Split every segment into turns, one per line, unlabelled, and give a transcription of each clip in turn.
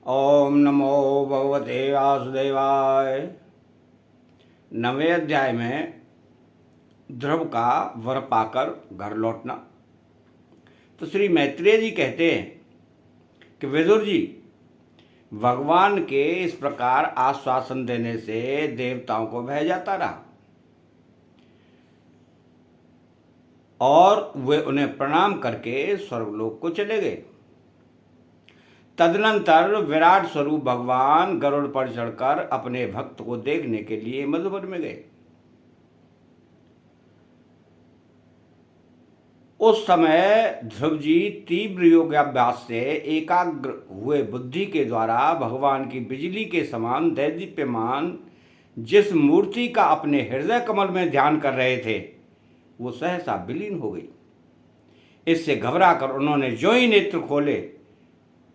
ओम नमो भगवते वासुदेवाय। 9वें अध्याय में ध्रुव का वर पाकर घर लौटना। तो श्री मैत्रेय जी कहते हैं कि विदुर जी, भगवान के इस प्रकार आश्वासन देने से देवताओं को भय जाता रहा और वे उन्हें प्रणाम करके स्वर्गलोक को चले गए। तदनंतर विराट स्वरूप भगवान गरुड़ पर चढ़कर अपने भक्त को देखने के लिए मधुवन में गए। उस समय ध्रुव जी तीव्र योगाभ्यास से एकाग्र हुए बुद्धि के द्वारा भगवान की बिजली के समान दैदीप्यमान जिस मूर्ति का अपने हृदय कमल में ध्यान कर रहे थे, वो सहसा विलीन हो गई। इससे घबराकर उन्होंने जो ही नेत्र खोले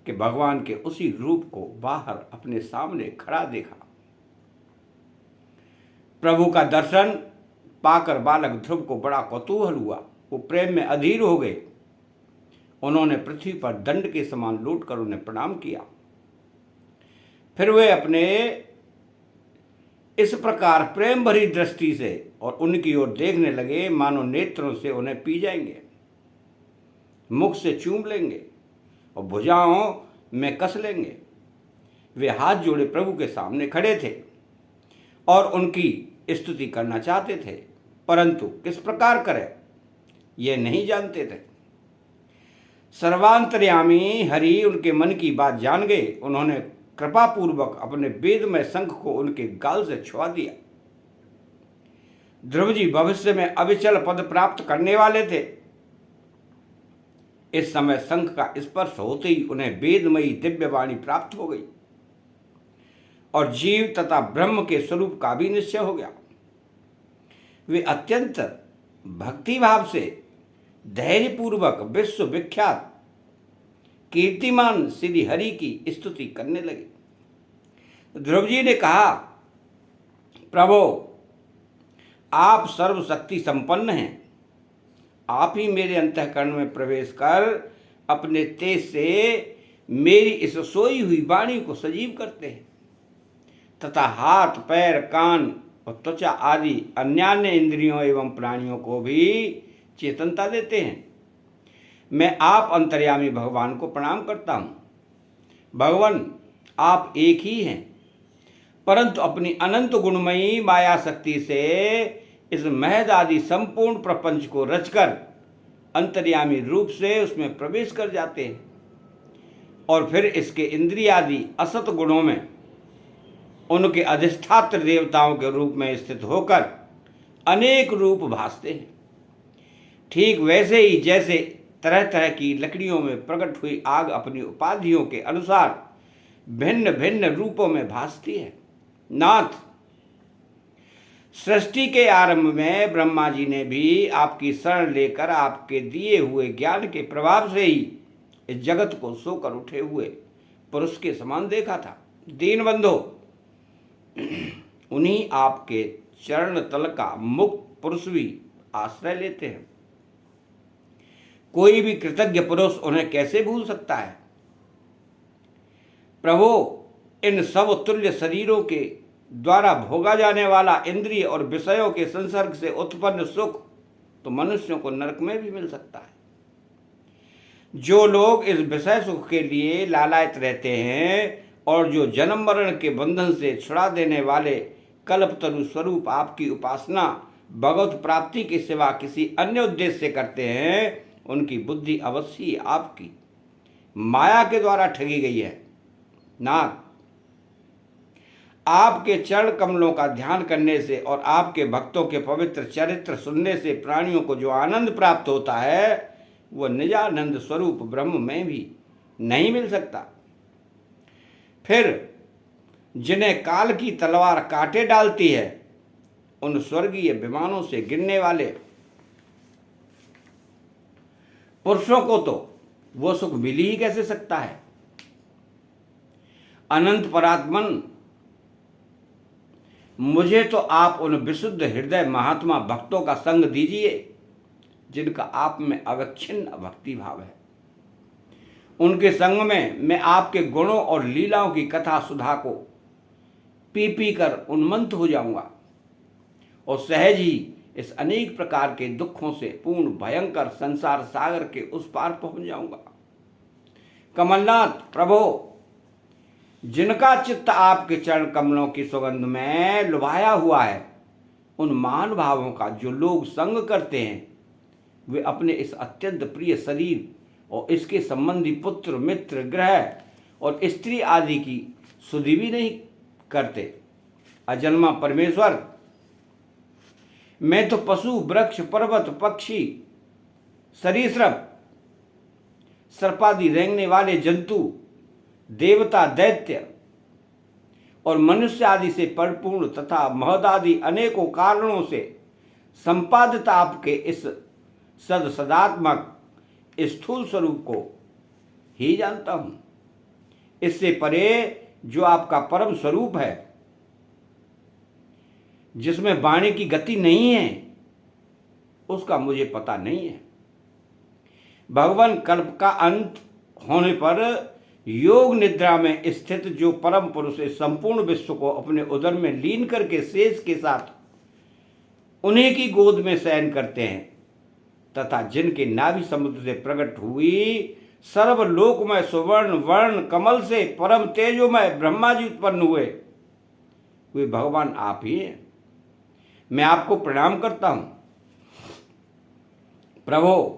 कि भगवान के उसी रूप को बाहर अपने सामने खड़ा देखा। प्रभु का दर्शन पाकर बालक ध्रुव को बड़ा कौतूहल हुआ। वो प्रेम में अधीर हो गए। उन्होंने पृथ्वी पर दंड के समान लौटकर उन्हें प्रणाम किया। फिर वे अपने इस प्रकार प्रेम भरी दृष्टि से और उनकी ओर देखने लगे मानो नेत्रों से उन्हें पी जाएंगे, मुख से चूम लेंगे और भुजाओं में कस लेंगे। वे हाथ जोड़े प्रभु के सामने खड़े थे और उनकी स्तुति करना चाहते थे, परंतु किस प्रकार करें ये नहीं जानते थे। सर्वांतर्यामी हरि उनके मन की बात जान गए। उन्होंने कृपा पूर्वक अपने वेदमय शंख को उनके गाल से छुआ दिया। ध्रुव जी भविष्य में अविचल पद प्राप्त करने वाले थे। इस समय शंख का स्पर्श होते ही उन्हें वेदमयी दिव्यवाणी प्राप्त हो गई और जीव तथा ब्रह्म के स्वरूप का भी निश्चय हो गया। वे अत्यंत भक्ति भाव से धैर्यपूर्वक विश्व विख्यात कीर्तिमान श्री हरि की स्तुति करने लगे। ध्रुव जी ने कहा, प्रभो, आप सर्वशक्ति संपन्न हैं। आप ही मेरे अंतःकरण में प्रवेश कर अपने तेज से मेरी इस सोई हुई वाणी को सजीव करते हैं तथा हाथ, पैर, कान और त्वचा आदि अन्यान्य इंद्रियों एवं प्राणियों को भी चेतनता देते हैं। मैं आप अंतर्यामी भगवान को प्रणाम करता हूँ। भगवान, आप एक ही हैं, परंतु अपनी अनंत गुणमयी माया शक्ति से इस महद आदि संपूर्ण प्रपंच को रचकर अंतर्यामी रूप से उसमें प्रवेश कर जाते हैं और फिर इसके इंद्रियादि असत गुणों में उनके अधिष्ठात्र देवताओं के रूप में स्थित होकर अनेक रूप भासते हैं। ठीक वैसे ही जैसे तरह तरह की लकड़ियों में प्रकट हुई आग अपनी उपाधियों के अनुसार भिन्न भिन्न रूपों में भासती है। नाथ, सृष्टि के आरंभ में ब्रह्मा जी ने भी आपकी शरण लेकर आपके दिए हुए ज्ञान के प्रभाव से ही इस जगत को सोकर उठे हुए पुरुष के समान देखा था। दीनबंधो, उन्हीं आपके चरण तल का मुक्त पुरुष भी आश्रय लेते हैं। कोई भी कृतज्ञ पुरुष उन्हें कैसे भूल सकता है। प्रभु, इन सब तुल्य शरीरों के द्वारा भोगा जाने वाला इंद्रिय और विषयों के संसर्ग से उत्पन्न सुख तो मनुष्यों को नरक में भी मिल सकता है। जो लोग इस विषय सुख के लिए लालायित रहते हैं और जो जन्म मरण के बंधन से छुड़ा देने वाले कल्पतरु स्वरूप आपकी उपासना भगवत प्राप्ति के सिवा किसी अन्य उद्देश्य से करते हैं, उनकी बुद्धि अवश्य आपकी माया के द्वारा ठगी गई है। नाथ, आपके चरण कमलों का ध्यान करने से और आपके भक्तों के पवित्र चरित्र सुनने से प्राणियों को जो आनंद प्राप्त होता है, वह निजानंद स्वरूप ब्रह्म में भी नहीं मिल सकता। फिर जिन्हें काल की तलवार काटे डालती है, उन स्वर्गीय विमानों से गिरने वाले पुरुषों को तो वो सुख मिल ही कैसे सकता है। अनंत परात्मन, मुझे तो आप उन विशुद्ध हृदय महात्मा भक्तों का संग दीजिए जिनका आप में अविच्छिन्न भक्ति भाव है। उनके संग में मैं आपके गुणों और लीलाओं की कथा सुधा को पी पी कर उन्मत्त हो जाऊंगा और सहज ही इस अनेक प्रकार के दुखों से पूर्ण भयंकर संसार सागर के उस पार पहुंच जाऊंगा। कमलनाथ प्रभो, जिनका चित्त आपके चरण कमलों की सुगंध में लुभाया हुआ है, उन महान भावों का जो लोग संग करते हैं, वे अपने इस अत्यंत प्रिय शरीर और इसके संबंधी पुत्र मित्र ग्रह और स्त्री आदि की सुधि भी नहीं करते। अजन्मा परमेश्वर, मैं तो पशु वृक्ष पर्वत पक्षी सरीसृप सर्पादि रेंगने वाले जंतु देवता दैत्य और मनुष्य आदि से परिपूर्ण तथा महदादि अनेकों कारणों से संपादित आपके इस सदात्मक स्थूल स्वरूप को ही जानता हूं। इससे परे जो आपका परम स्वरूप है, जिसमें वाणी की गति नहीं है, उसका मुझे पता नहीं है। भगवान कल्प का अंत होने पर योग निद्रा में स्थित जो परम पुरुष इस संपूर्ण विश्व को अपने उदर में लीन करके शेष के साथ उन्हीं की गोद में शयन करते हैं तथा जिनके नाभि समुद्र से प्रकट हुई सर्वलोकमय सुवर्ण वर्ण कमल से परम तेजोमय ब्रह्मा जी उत्पन्न हुए, वे भगवान आप ही हैं। मैं आपको प्रणाम करता हूं। प्रभो,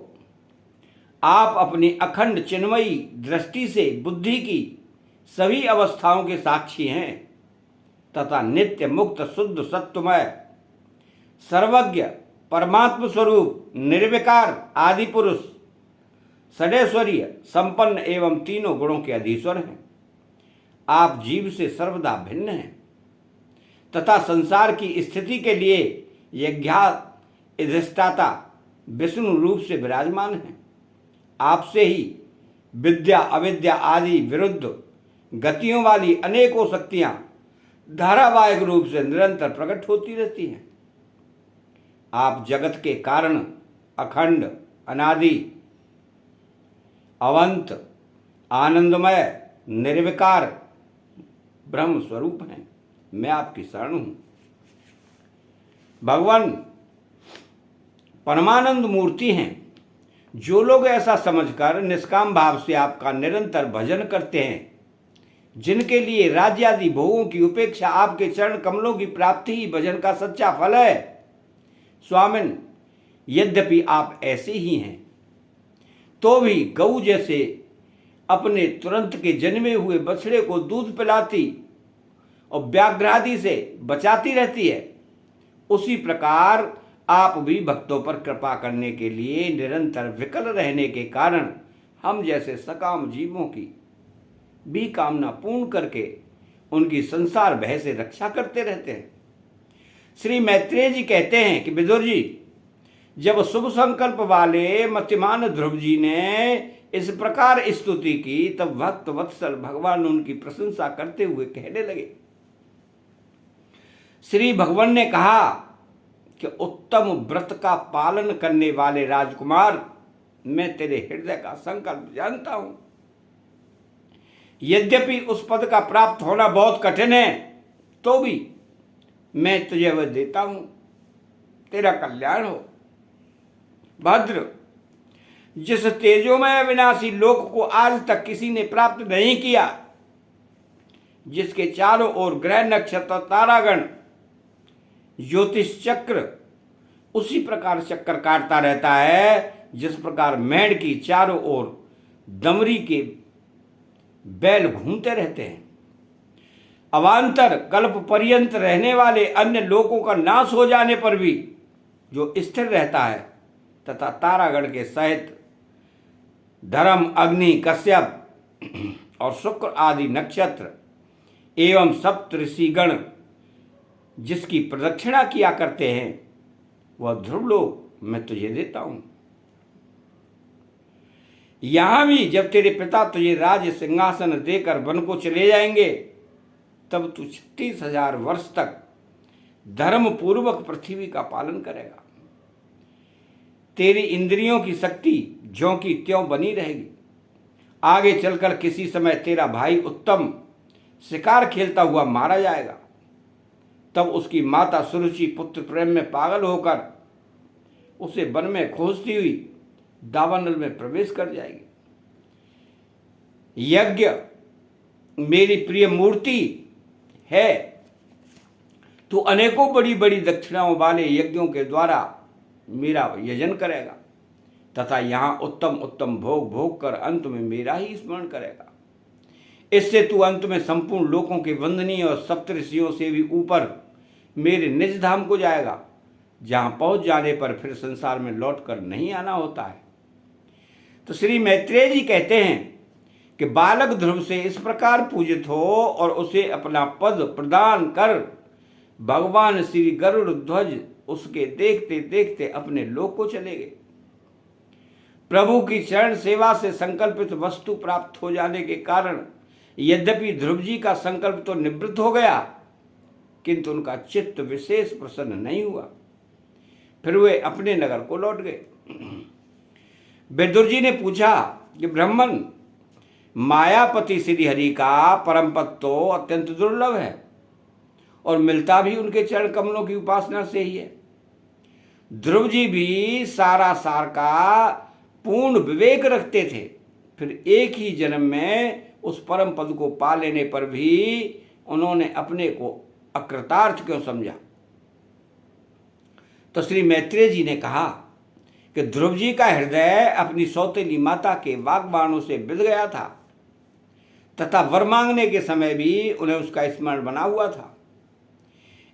आप अपनी अखंड चिन्मयी दृष्टि से बुद्धि की सभी अवस्थाओं के साक्षी हैं तथा नित्य मुक्त शुद्ध सत्वमय सर्वज्ञ परमात्म स्वरूप निर्विकार आदि पुरुष षडेश्वरीय संपन्न एवं तीनों गुणों के अधीश्वर हैं। आप जीव से सर्वदा भिन्न हैं तथा संसार की स्थिति के लिए यज्ञात अधिष्ठाता विष्णु रूप से विराजमान हैं। आपसे ही विद्या अविद्या आदि विरुद्ध गतियों वाली अनेकों शक्तियां धारावाहिक रूप से निरंतर प्रकट होती रहती हैं। आप जगत के कारण अखंड अनादि अवंत आनंदमय निर्विकार ब्रह्म स्वरूप हैं। मैं आपकी शरण हूं। भगवान परमानंद मूर्ति हैं। जो लोग ऐसा समझकर निष्काम भाव से आपका निरंतर भजन करते हैं, जिनके लिए राज्य आदि भोगों की उपेक्षा आपके चरण कमलों की प्राप्ति ही भजन का सच्चा फल है। स्वामिन, यद्यपि आप ऐसे ही हैं, तो भी गऊ जैसे अपने तुरंत के जन्मे हुए बछड़े को दूध पिलाती और व्याघ्रादि से बचाती रहती है, उसी प्रकार आप भी भक्तों पर कृपा करने के लिए निरंतर विकल रहने के कारण हम जैसे सकाम जीवों की भी कामना पूर्ण करके उनकी संसार भय से रक्षा करते रहते हैं। श्री मैत्रेय जी कहते हैं कि विदुर जी, जब शुभ संकल्प वाले मतिमान ध्रुव जी ने इस प्रकार स्तुति की, तब भक्त वत्सल भगवान उनकी प्रशंसा करते हुए कहने लगे। श्री भगवान ने कहा कि उत्तम व्रत का पालन करने वाले राजकुमार, मैं तेरे हृदय का संकल्प जानता हूं। यद्यपि उस पद का प्राप्त होना बहुत कठिन है, तो भी मैं तुझे वह देता हूं। तेरा कल्याण हो। भद्र, जिस तेजोमय विनाशी लोक को आज तक किसी ने प्राप्त नहीं किया, जिसके चारों ओर ग्रह नक्षत्र तारागण ज्योतिष चक्र उसी प्रकार चक्कर काटता रहता है जिस प्रकार मेढ़ की चारों ओर दमरी के बैल घूमते रहते हैं। अवान्तर कल्प पर्यंत रहने वाले अन्य लोकों का नाश हो जाने पर भी जो स्थिर रहता है तथा तारागण के सहित धर्म अग्नि कश्यप और शुक्र आदि नक्षत्र एवं सप्त ऋषिगण जिसकी प्रदक्षिणा किया करते हैं, वह ध्रुवलोक मैं तुझे देता हूं। यहां भी जब तेरे पिता तुझे राज सिंहासन देकर वन को चले जाएंगे, तब तू 36,000 वर्ष तक धर्म पूर्वक पृथ्वी का पालन करेगा। तेरी इंद्रियों की शक्ति ज्यों की त्यों बनी रहेगी। आगे चलकर किसी समय तेरा भाई उत्तम शिकार खेलता हुआ मारा जाएगा। तब उसकी माता सुरुचि पुत्र प्रेम में पागल होकर उसे वन में खोजती हुई दावानल में प्रवेश कर जाएगी। यज्ञ मेरी प्रिय मूर्ति है, तो अनेकों बड़ी बड़ी दक्षिणाओं वाले यज्ञों के द्वारा मेरा यजन करेगा तथा यहाँ उत्तम उत्तम भोग भोग कर अंत में मेरा ही स्मरण करेगा। इससे तू अंत में संपूर्ण लोकों के वंदनीय और सप्तऋषियों से भी ऊपर मेरे निज धाम को जाएगा, जहाँ पहुँच जाने पर फिर संसार में लौट कर नहीं आना होता है। तो श्री मैत्रेय जी कहते हैं कि बालक ध्रुव से इस प्रकार पूजित हो और उसे अपना पद प्रदान कर भगवान श्री गरुड़ ध्वज उसके देखते देखते अपने लोक को चले गए। प्रभु की चरण सेवा से संकल्पित वस्तु प्राप्त हो जाने के कारण यद्यपि ध्रुव जी का संकल्प तो निवृत्त हो गया, किंतु उनका चित्त विशेष प्रसन्न नहीं हुआ। फिर वे अपने नगर को लौट गए। विदुर जी ने पूछा कि ब्राह्मण, मायापति श्री हरि का परम पद तो अत्यंत दुर्लभ है और मिलता भी उनके चरण कमलों की उपासना से ही है। ध्रुव जी भी सारा सार का पूर्ण विवेक रखते थे, फिर एक ही जन्म में उस परम पद को पा लेने पर भी उन्होंने अपने को अकृतार्थ क्यों समझा। तो श्री मैत्रेय जी ने कहा कि ध्रुव जी का हृदय अपनी सौतेली माता के वाग्बाणों से बिध गया था तथा वर मांगने के समय भी उन्हें उसका स्मरण बना हुआ था।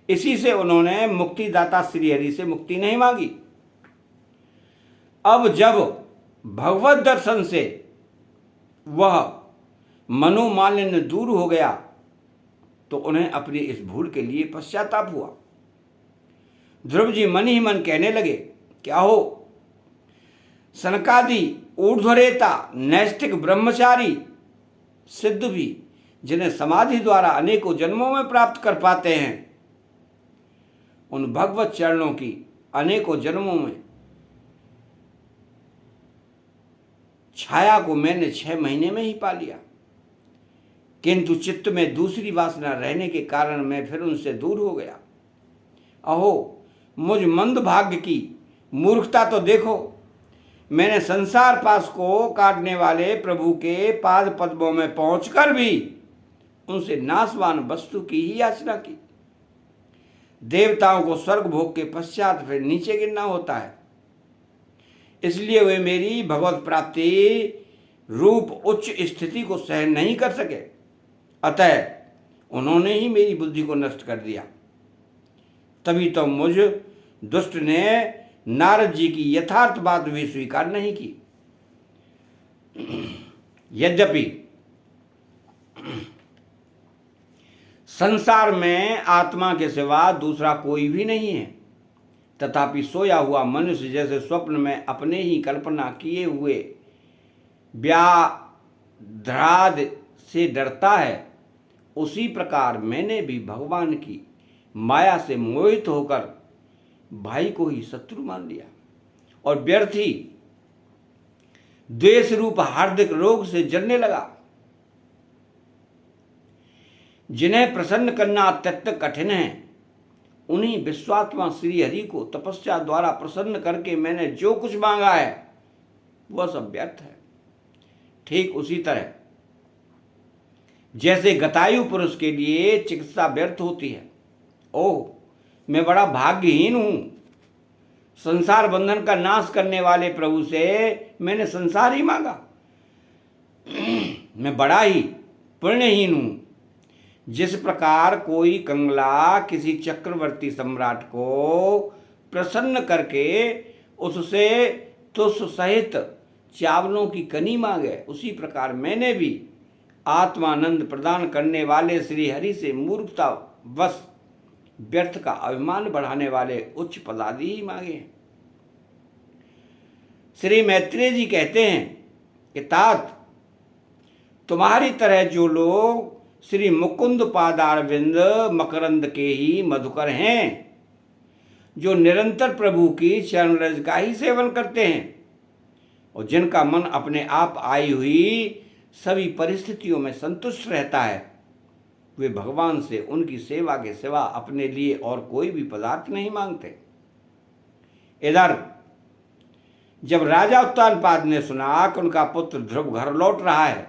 इसी से उन्होंने मुक्तिदाता श्री हरि से मुक्ति नहीं मांगी। अब जब भगवत दर्शन से वह मनोमालिन्य दूर हो गया तो उन्हें अपनी इस भूल के लिए पश्चाताप हुआ। ध्रुव जी मन ही मन कहने लगे, क्या हो, सनकादि ऊर्ध्वरेता नैष्ठिक ब्रह्मचारी सिद्ध भी जिन्हें समाधि द्वारा अनेकों जन्मों में प्राप्त कर पाते हैं, उन भगवत चरणों की अनेकों जन्मों में छाया को मैंने 6 महीने में ही पा लिया, किंतु चित्त में दूसरी वासना रहने के कारण मैं फिर उनसे दूर हो गया। अहो, मुझ मंद भाग्य की मूर्खता तो देखो, मैंने संसार पास को काटने वाले प्रभु के पाद पद्मों में पहुंचकर भी उनसे नाशवान वस्तु की ही याचना की। देवताओं को स्वर्ग भोग के पश्चात फिर नीचे गिरना होता है, इसलिए वे मेरी भगवत प्राप्ति रूप उच्च स्थिति को सहन नहीं कर सके, अतः उन्होंने ही मेरी बुद्धि को नष्ट कर दिया। तभी तो मुझ दुष्ट ने नारद जी की यथार्थ बात भी स्वीकार नहीं की। यद्यपि संसार में आत्मा के सिवा दूसरा कोई भी नहीं है, तथापि सोया हुआ मनुष्य जैसे स्वप्न में अपने ही कल्पना किए हुए व्याध्राद से डरता है, उसी प्रकार मैंने भी भगवान की माया से मोहित होकर भाई को ही शत्रु मान लिया और व्यर्थ ही द्वेष रूप हार्दिक रोग से जलने लगा। जिन्हें प्रसन्न करना अत्यंत कठिन है, उन्हीं विश्वात्मा श्री हरि को तपस्या द्वारा प्रसन्न करके मैंने जो कुछ मांगा है वह सब व्यर्थ है। ठीक उसी तरह जैसे गतायु पुरुष के लिए चिकित्सा व्यर्थ होती है। ओह, मैं बड़ा भाग्यहीन हूं, संसार बंधन का नाश करने वाले प्रभु से मैंने संसार ही मांगा। मैं बड़ा ही पुण्यहीन हूं। जिस प्रकार कोई कंगला किसी चक्रवर्ती सम्राट को प्रसन्न करके उससे तुष सहित चावलों की कनी मांगे, उसी प्रकार मैंने भी आत्मानंद प्रदान करने वाले श्री हरि से मूर्खता वश व्यर्थ का अभिमान बढ़ाने वाले उच्च पदादि ही मांगे हैं। श्री मैत्रेय जी कहते हैं कि तात, तुम्हारी तरह जो लोग श्री मुकुंद पादारविंद मकरंद के ही मधुकर हैं, जो निरंतर प्रभु की चरण रज का ही सेवन करते हैं और जिनका मन अपने आप आई हुई सभी परिस्थितियों में संतुष्ट रहता है, वे भगवान से उनकी सेवा के सिवा अपने लिए और कोई भी पदार्थ नहीं मांगते। इधर जब राजा उत्तानपाद ने सुना कि उनका पुत्र ध्रुव घर लौट रहा है,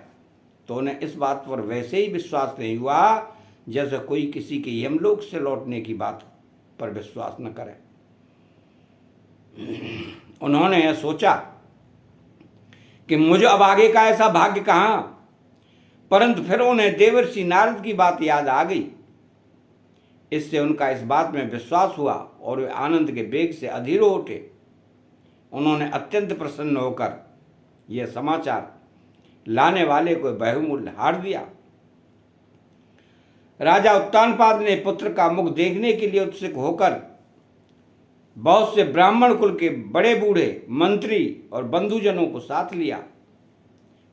तो उन्हें इस बात पर वैसे ही विश्वास नहीं हुआ जैसे कोई किसी के यमलोक से लौटने की बात पर विश्वास न करे। उन्होंने यह सोचा कि मुझे अब आगे का ऐसा भाग्य कहाँ, परंतु फिर उन्हें देवर्षि नारद की बात याद आ गई। इससे उनका इस बात में विश्वास हुआ और वे आनंद के वेग से अधीर हो उठे। उन्होंने अत्यंत प्रसन्न होकर यह समाचार लाने वाले को बहुमूल्य हार दिया। राजा उत्तानपाद ने पुत्र का मुख देखने के लिए उत्सुक होकर बहुत से ब्राह्मण कुल के बड़े बूढ़े मंत्री और बंधुजनों को साथ लिया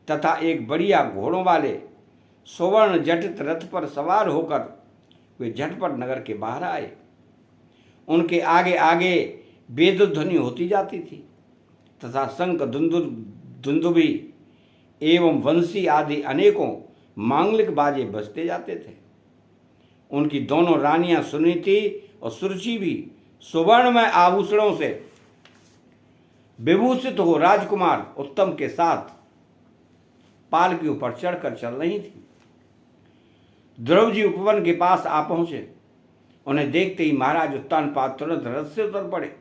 तथा एक बढ़िया घोड़ों वाले सुवर्ण जटित रथ पर सवार होकर वे झटपट नगर के बाहर आए। उनके आगे आगे वेदध्वनि होती जाती थी तथा शंख दुंदुभी एवं वंशी आदि अनेकों मांगलिक बाजे बजते जाते थे। उनकी दोनों रानियां सुनीति और सुरुचि भी सुवर्णमय आभूषणों से विभूषित हो राजकुमार उत्तम के साथ पालकी ऊपर चढ़कर चल रही थी। ध्रुव जी उपवन के पास आ पहुंचे। उन्हें देखते ही महाराज उत्तानपाद तुरंत रथ से उतर पड़े।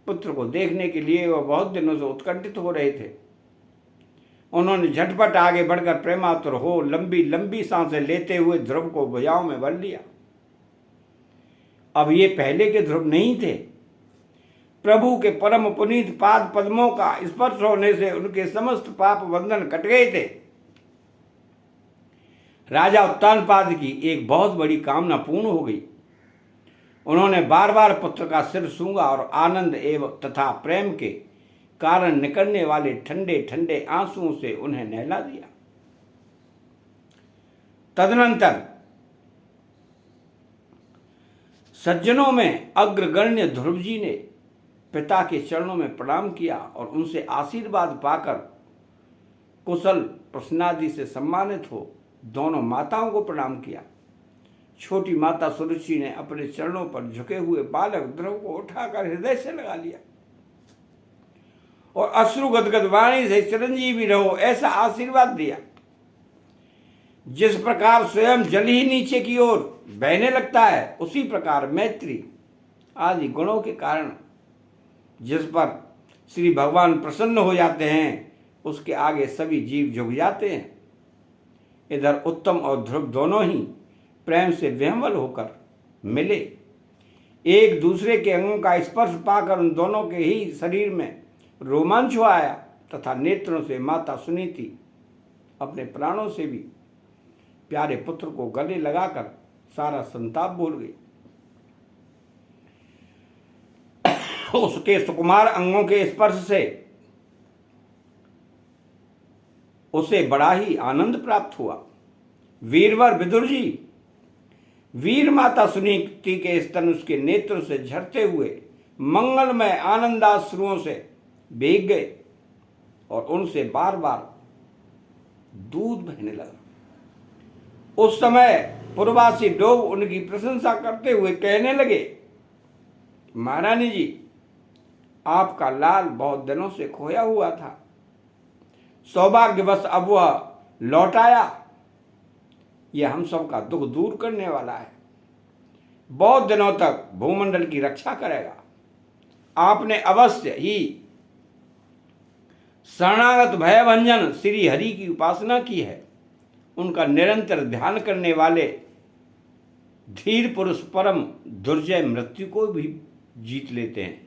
पुत्र को देखने के लिए वह बहुत दिनों से उत्कंठित हो रहे थे। उन्होंने झटपट आगे बढ़कर प्रेमातुर हो लंबी लंबी सांसें लेते हुए ध्रुव को भुजाओं में भर लिया। अब ये पहले के ध्रुव नहीं थे। प्रभु के परम पुनीत पाद पद्मों का स्पर्श होने से उनके समस्त पाप बंधन कट गए थे। राजा उत्तानपाद की एक बहुत बड़ी कामना पूर्ण हो गई। उन्होंने बार बार पुत्र का सिर सूंघा और आनंद एवं तथा प्रेम के कारण निकलने वाले ठंडे ठंडे आंसुओं से उन्हें नहला दिया। तदनंतर सज्जनों में अग्रगण्य ध्रुव जी ने पिता के चरणों में प्रणाम किया और उनसे आशीर्वाद पाकर कुशल प्रश्नादि से सम्मानित हो दोनों माताओं को प्रणाम किया। छोटी माता सुरुचि ने अपने चरणों पर झुके हुए बालक ध्रुव को उठाकर हृदय से लगा लिया और अश्रु गदगद वाणी से चिरंजीवी रहो ऐसा आशीर्वाद दिया। जिस प्रकार स्वयं जल ही नीचे की ओर बहने लगता है, उसी प्रकार मैत्री आदि गुणों के कारण जिस पर श्री भगवान प्रसन्न हो जाते हैं, उसके आगे सभी जीव झुक जाते हैं। इधर उत्तम और ध्रुव दोनों ही प्रेम से विह्वल होकर मिले। एक दूसरे के अंगों का स्पर्श पाकर उन दोनों के ही शरीर में रोमांच आया तथा नेत्रों से माता सुनीति अपने प्राणों से भी प्यारे पुत्र को गले लगाकर सारा संताप भूल गई। उसके सुकुमार अंगों के स्पर्श से उसे बड़ा ही आनंद प्राप्त हुआ। वीरवर विदुर जी वीर माता सुनीति के स्तन उसके नेत्र से झरते हुए मंगलमय आनंदाश्रुओं से भीग गए और उनसे बार बार दूध बहने लगा। उस समय पूर्ववासी लोग उनकी प्रशंसा करते हुए कहने लगे, महारानी जी, आपका लाल बहुत दिनों से खोया हुआ था, सौभाग्यवश अब वह लौट आया। यह हम सब का दुख दूर करने वाला है, बहुत दिनों तक भूमंडल की रक्षा करेगा। आपने अवश्य ही शरणागत भयभंजन श्री हरि की उपासना की है। उनका निरंतर ध्यान करने वाले धीर पुरुष परम दुर्जय मृत्यु को भी जीत लेते हैं।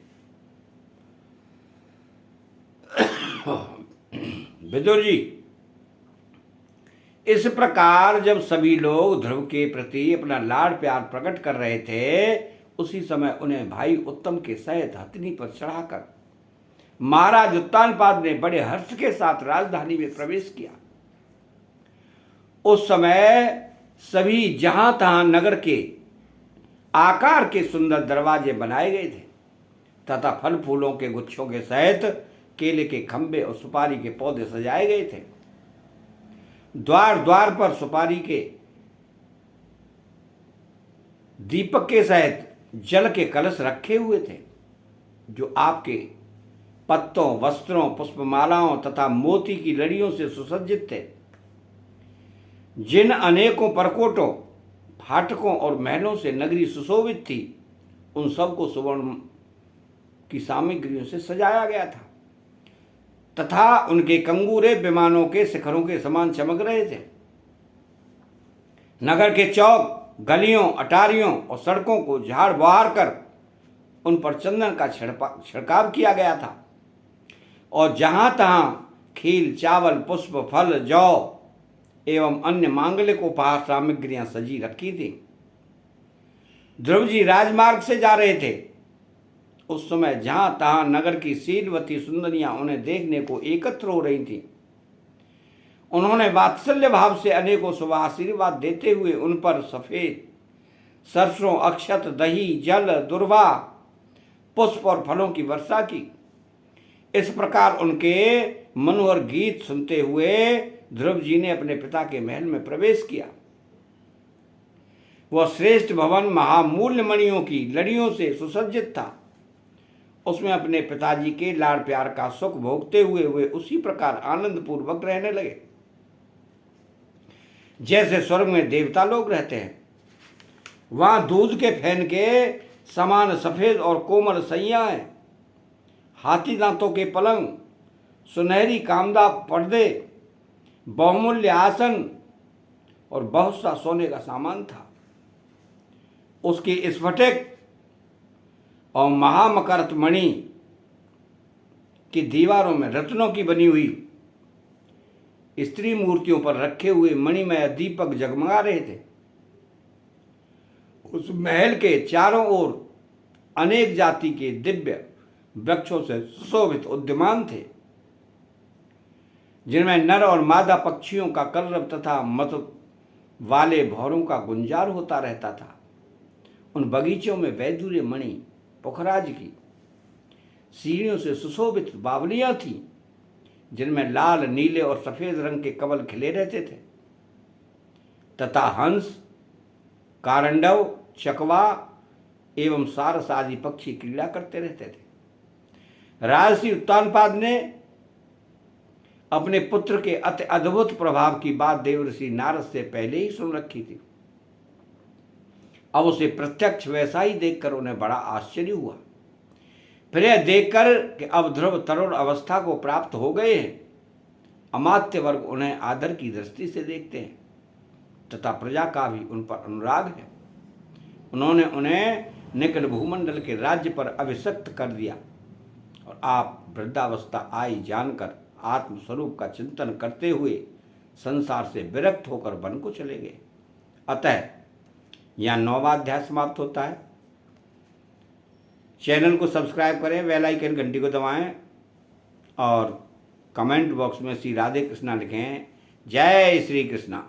विदुर जी, इस प्रकार जब सभी लोग ध्रुव के प्रति अपना लाड़ प्यार प्रकट कर रहे थे, उसी समय उन्हें भाई उत्तम के सहित हथनी पर चढ़ाकर महाराज उत्तानपाद ने बड़े हर्ष के साथ राजधानी में प्रवेश किया। उस समय सभी जहां तहां नगर के आकार के सुंदर दरवाजे बनाए गए थे तथा फल फूलों के गुच्छों के सहित केले के खंभे और सुपारी के पौधे सजाए गए थे। द्वार द्वार पर सुपारी के दीपक के सहित जल के कलश रखे हुए थे, जो आपके पत्तों, वस्त्रों, पुष्पमालाओं तथा मोती की लड़ियों से सुसज्जित थे। जिन अनेकों परकोटों, फाटकों और महलों से नगरी सुशोभित थी, उन सबको सुवर्ण की सामग्रियों से सजाया गया था तथा उनके कंगूरे विमानों के शिखरों के समान चमक रहे थे। नगर के चौक, गलियों, अटारियों और सड़कों को झाड़ बहार कर उन पर चंदन का छिड़काव किया गया था और जहां तहां खील, चावल, पुष्प, फल, जौ एवं अन्य मांगलिक उपहार सामग्रियां सजी रखी थी। ध्रुव जी राजमार्ग से जा रहे थे। उस समय जहां तहां नगर की शीलवती सुंदरियां उन्हें देखने को एकत्र हो रही थीं। उन्होंने वात्सल्य भाव से अनेकों शुभ आशीर्वाद देते हुए उन पर सफेद सरसों, अक्षत, दही, जल, दुर्वा, पुष्प और फलों की वर्षा की। इस प्रकार उनके मनोहर गीत सुनते हुए ध्रुव जी ने अपने पिता के महल में प्रवेश किया। वह श्रेष्ठ भवन महामूल्य मणियों की लड़ियों से सुसज्जित था। उसमें अपने पिताजी के लाड़ प्यार का सुख भोगते हुए वे उसी प्रकार आनंद पूर्वक रहने लगे जैसे स्वर्ग में देवता लोग रहते हैं। वहां दूध के फैन के समान सफेद और कोमल सैया है, हाथी दांतों के पलंग, सुनहरी कामदाब पर्दे, बहुमूल्य आसन और बहुत सा सोने का सामान था। उसकी स्फटिक और महामकरत मणि की दीवारों में रत्नों की बनी हुई स्त्री मूर्तियों पर रखे हुए मणिमय दीपक जगमगा रहे थे। उस महल के चारों ओर अनेक जाति के दिव्य वृक्षों से सुशोभित उद्यान थे, जिनमें नर और मादा पक्षियों का कलरव तथा मत वाले भौरों का गुंजार होता रहता था। उन बगीचों में वैदुर्य मणि पुखराज की सीढ़ियों से सुशोभित बावलियां थीं, जिनमें लाल, नीले और सफेद रंग के कमल खिले रहते थे तथा हंस, कारंडव, चकवा एवं सारस आदि पक्षी क्रीड़ा करते रहते थे। राजर्षि उत्तानपाद ने अपने पुत्र के अति अद्भुत प्रभाव की बात देवर्षि नारद से पहले ही सुन रखी थी। अब उसे प्रत्यक्ष वैसा ही देखकर उन्हें बड़ा आश्चर्य हुआ। फिर यह देखकर कि अब ध्रुव तरुण अवस्था को प्राप्त हो गए हैं, अमात्य वर्ग उन्हें आदर की दृष्टि से देखते हैं तथा प्रजा का भी उन पर अनुराग है। उन्होंने उन्हें निकट भूमंडल के राज्य पर अभिषिक्त कर दिया और आप वृद्धावस्था आई जानकर आत्मस्वरूप का चिंतन करते हुए संसार से विरक्त होकर वन को चले गए। अतः यहाँ 9वां अध्याय समाप्त होता है। चैनल को सब्सक्राइब करें, बेल आइकन घंटी को दबाएं और कमेंट बॉक्स में श्री राधे कृष्णा लिखें। जय श्री कृष्णा।